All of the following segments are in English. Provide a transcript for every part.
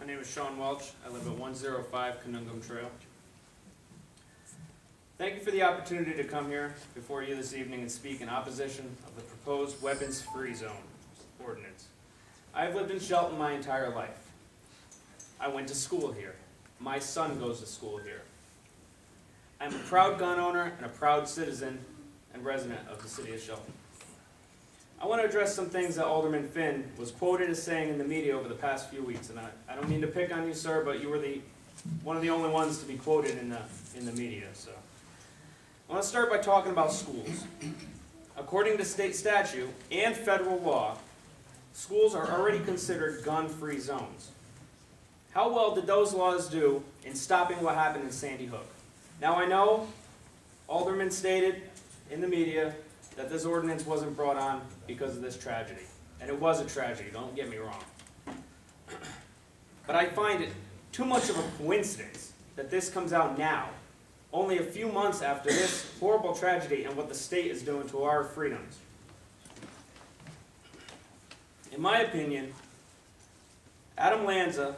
My name is Sean Welch. I live at 105 Canungum Trail. Thank you for the opportunity to come here before you this evening and speak in opposition of the proposed weapons-free zone ordinance. I have lived in Shelton my entire life. I went to school here. My son goes to school here. I'm a proud gun owner and a proud citizen and resident of the city of Shelton. I want to address some things that Alderman Finn was quoted as saying in the media over the past few weeks. And I don't mean to pick on you, sir, but you were one of the only ones to be quoted in the media. So I want to start by talking about schools. According to state statute and federal law, schools are already considered gun-free zones. How well did those laws do in stopping what happened in Sandy Hook? Now I know Alderman stated in the media that this ordinance wasn't brought on because of this tragedy. And it was a tragedy, don't get me wrong. But I find it too much of a coincidence that this comes out now, only a few months after this horrible tragedy and what the state is doing to our freedoms. In my opinion, Adam Lanza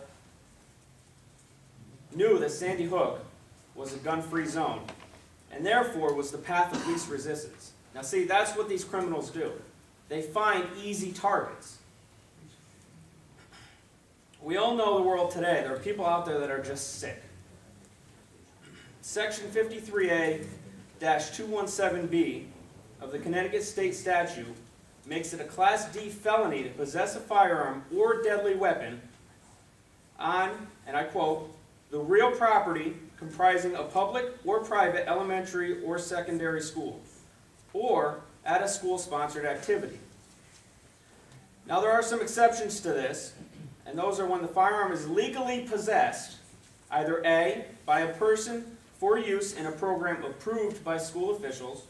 knew that Sandy Hook was a gun-free zone, and therefore was the path of least resistance. Now see, that's what these criminals do. They find easy targets. We all know the world today. There are people out there that are just sick. Section 53A-217B of the Connecticut State Statute makes it a Class D felony to possess a firearm or deadly weapon on, and I quote, the real property comprising a public or private elementary or secondary school, or at a school-sponsored activity. Now there are some exceptions to this, and those are when the firearm is legally possessed, either A, by a person for use in a program approved by school officials,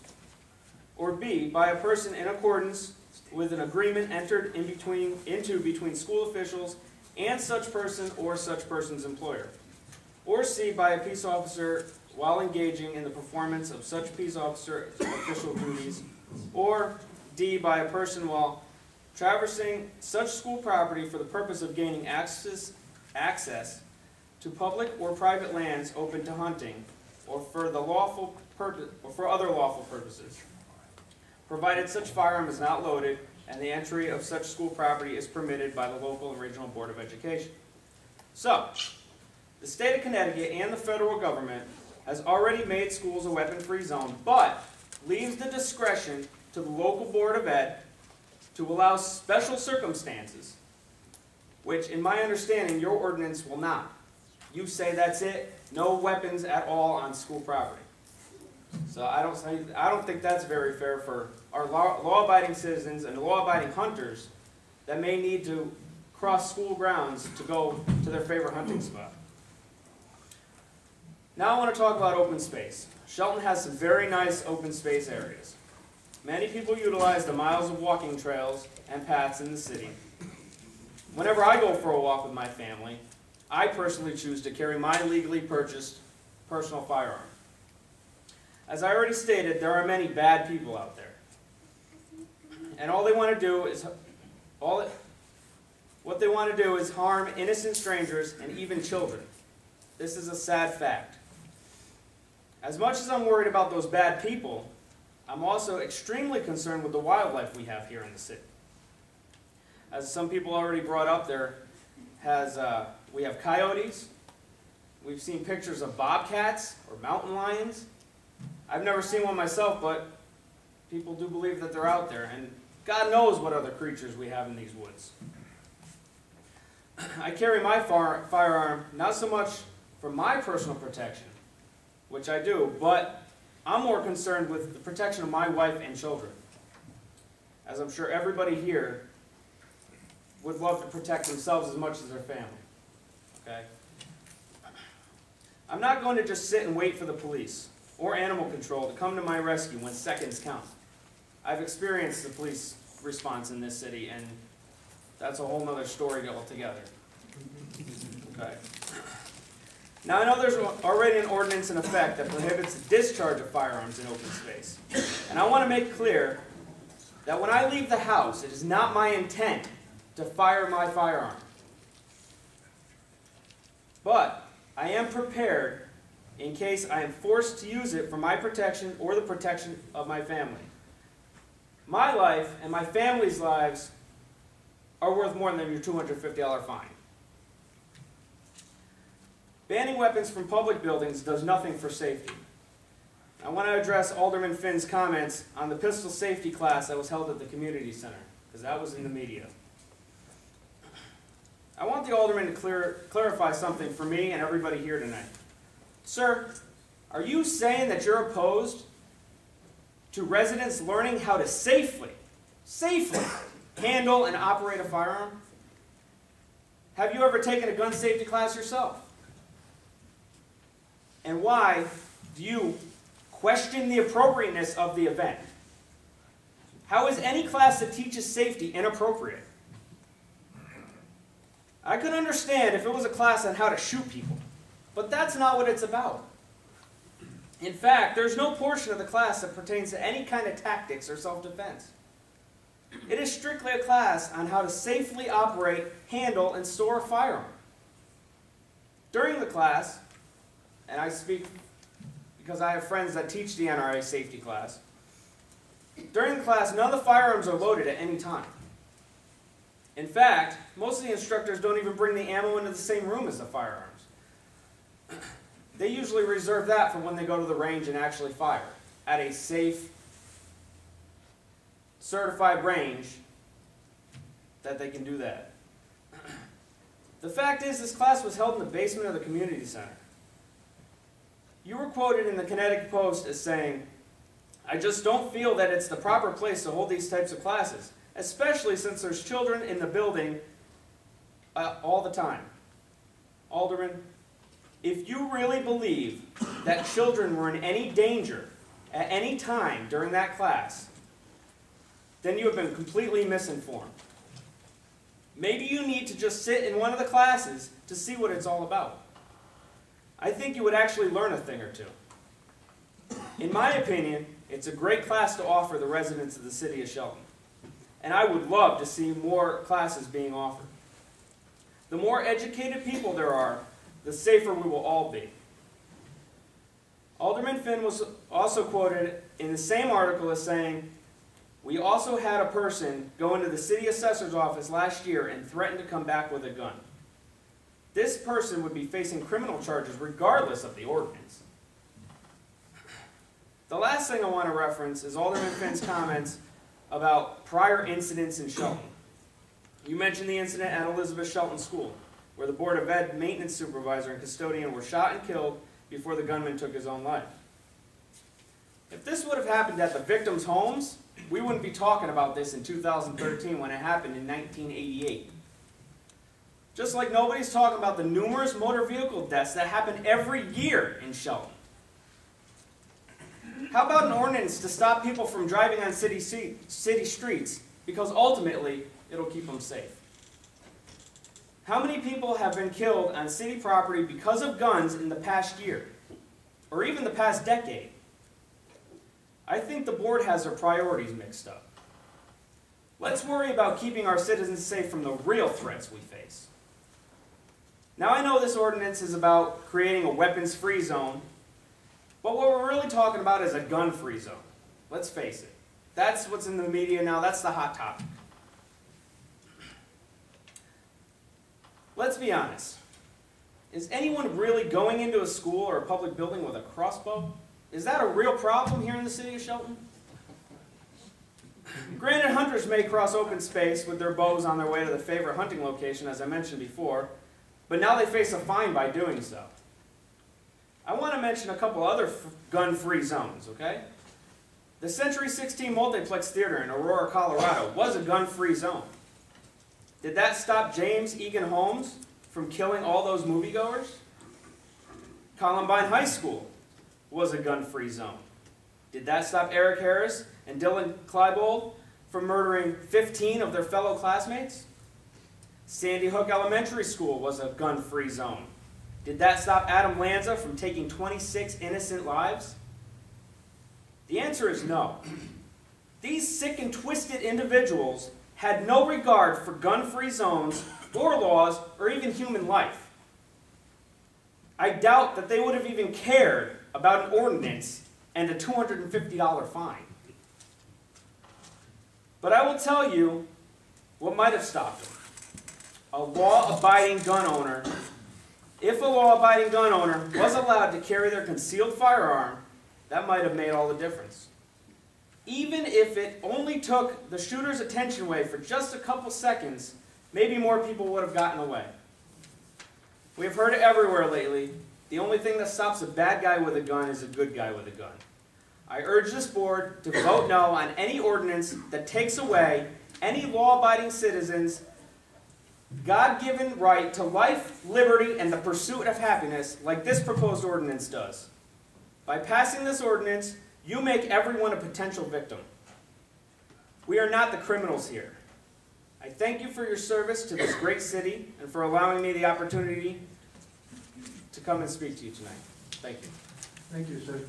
or B, by a person in accordance with an agreement entered into between school officials and such person or such person's employer, or C, by a peace officer while engaging in the performance of such peace officer official duties, or D, by a person while traversing such school property for the purpose of gaining access to public or private lands open to hunting, or for other lawful purposes, provided such firearm is not loaded and the entry of such school property is permitted by the local and regional Board of Education. So, the state of Connecticut and the federal government has already made schools a weapon-free zone, but leaves the discretion to the local Board of Ed to allow special circumstances, which in my understanding your ordinance will not. You say that's it, no weapons at all on school property. So I don't think that's very fair for our law-abiding citizens and law-abiding hunters that may need to cross school grounds to go to their favorite hunting spot. Now I want to talk about open space. Shelton has some very nice open space areas. Many people utilize the miles of walking trails and paths in the city. Whenever I go for a walk with my family, I personally choose to carry my legally purchased personal firearm. As I already stated, there are many bad people out there. And what they want to do is harm innocent strangers and even children. This is a sad fact. As much as I'm worried about those bad people, I'm also extremely concerned with the wildlife we have here in the city. As some people already brought up, we have coyotes. We've seen pictures of bobcats or mountain lions. I've never seen one myself, but people do believe that they're out there, and God knows what other creatures we have in these woods. I carry my firearm not so much for my personal protection, which I do, but I'm more concerned with the protection of my wife and children, as I'm sure everybody here would love to protect themselves as much as their family. Okay? I'm not going to just sit and wait for the police or animal control to come to my rescue when seconds count. I've experienced the police response in this city, and that's a whole other story altogether. Okay. Now I know there's already an ordinance in effect that prohibits the discharge of firearms in open space. And I want to make clear that when I leave the house, it is not my intent to fire my firearm. but I am prepared in case I am forced to use it for my protection or the protection of my family. My life and my family's lives are worth more than your $250 fine. Banning weapons from public buildings does nothing for safety. I want to address Alderman Finn's comments on the pistol safety class that was held at the community center, because that was in the media. I want the Alderman to clarify something for me and everybody here tonight. Sir, are you saying that you're opposed to residents learning how to safely handle and operate a firearm? Have you ever taken a gun safety class yourself? And why do you question the appropriateness of the event? How is any class that teaches safety inappropriate? I could understand if it was a class on how to shoot people, but that's not what it's about. In fact, there's no portion of the class that pertains to any kind of tactics or self-defense. It is strictly a class on how to safely operate, handle, and store a firearm. During the class, and I speak because I have friends that teach the NRA safety class, during the class, none of the firearms are loaded at any time. In fact, most of the instructors don't even bring the ammo into the same room as the firearms. They usually reserve that for when they go to the range and actually fire at a safe, certified range that they can do that. The fact is, this class was held in the basement of the community center. You were quoted in the Connecticut Post as saying, "I just don't feel that it's the proper place to hold these types of classes, especially since there's children in the building all the time." Alderman, if you really believe that children were in any danger at any time during that class, then you have been completely misinformed. Maybe you need to just sit in one of the classes to see what it's all about. I think you would actually learn a thing or two. In my opinion, it's a great class to offer the residents of the city of Shelton, and I would love to see more classes being offered. The more educated people there are, the safer we will all be. Alderman Finn was also quoted in the same article as saying, "We also had a person go into the city assessor's office last year and threaten to come back with a gun. This person would be facing criminal charges regardless of the ordinance." The last thing I want to reference is Alderman Finn's comments about prior incidents in Shelton. You mentioned the incident at Elizabeth Shelton School, where the Board of Ed maintenance supervisor and custodian were shot and killed before the gunman took his own life. If this would have happened at the victims' homes, we wouldn't be talking about this in 2013 when it happened in 1988. Just like nobody's talking about the numerous motor vehicle deaths that happen every year in Shelton. How about an ordinance to stop people from driving on city streets, because ultimately it'll keep them safe? How many people have been killed on city property because of guns in the past year, or even the past decade? I think the board has their priorities mixed up. Let's worry about keeping our citizens safe from the real threats we face. Now, I know this ordinance is about creating a weapons-free zone, but what we're really talking about is a gun-free zone. Let's face it. That's what's in the media now. That's the hot topic. Let's be honest. Is anyone really going into a school or a public building with a crossbow? Is that a real problem here in the city of Shelton? Granted, hunters may cross open space with their bows on their way to the favorite hunting location, as I mentioned before, but now they face a fine by doing so. I want to mention a couple other gun-free zones, okay? The Century 16 Multiplex Theater in Aurora, Colorado was a gun-free zone. Did that stop James Egan Holmes from killing all those moviegoers? Columbine High School was a gun-free zone. Did that stop Eric Harris and Dylan Klebold from murdering 15 of their fellow classmates? Sandy Hook Elementary School was a gun-free zone. Did that stop Adam Lanza from taking 26 innocent lives? The answer is no. These sick and twisted individuals had no regard for gun-free zones or laws or even human life. I doubt that they would have even cared about an ordinance and a $250 fine. But I will tell you what might have stopped them. A law-abiding gun owner. If a law-abiding gun owner was allowed to carry their concealed firearm, that might have made all the difference. Even if it only took the shooter's attention away for just a couple seconds, maybe more people would have gotten away. We have heard it everywhere lately. The only thing that stops a bad guy with a gun is a good guy with a gun. I urge this board to vote no on any ordinance that takes away any law-abiding citizen's God-given right to life, liberty, and the pursuit of happiness like this proposed ordinance does. By passing this ordinance, you make everyone a potential victim. We are not the criminals here. I thank you for your service to this great city and for allowing me the opportunity to come and speak to you tonight. Thank you. Thank you, sir.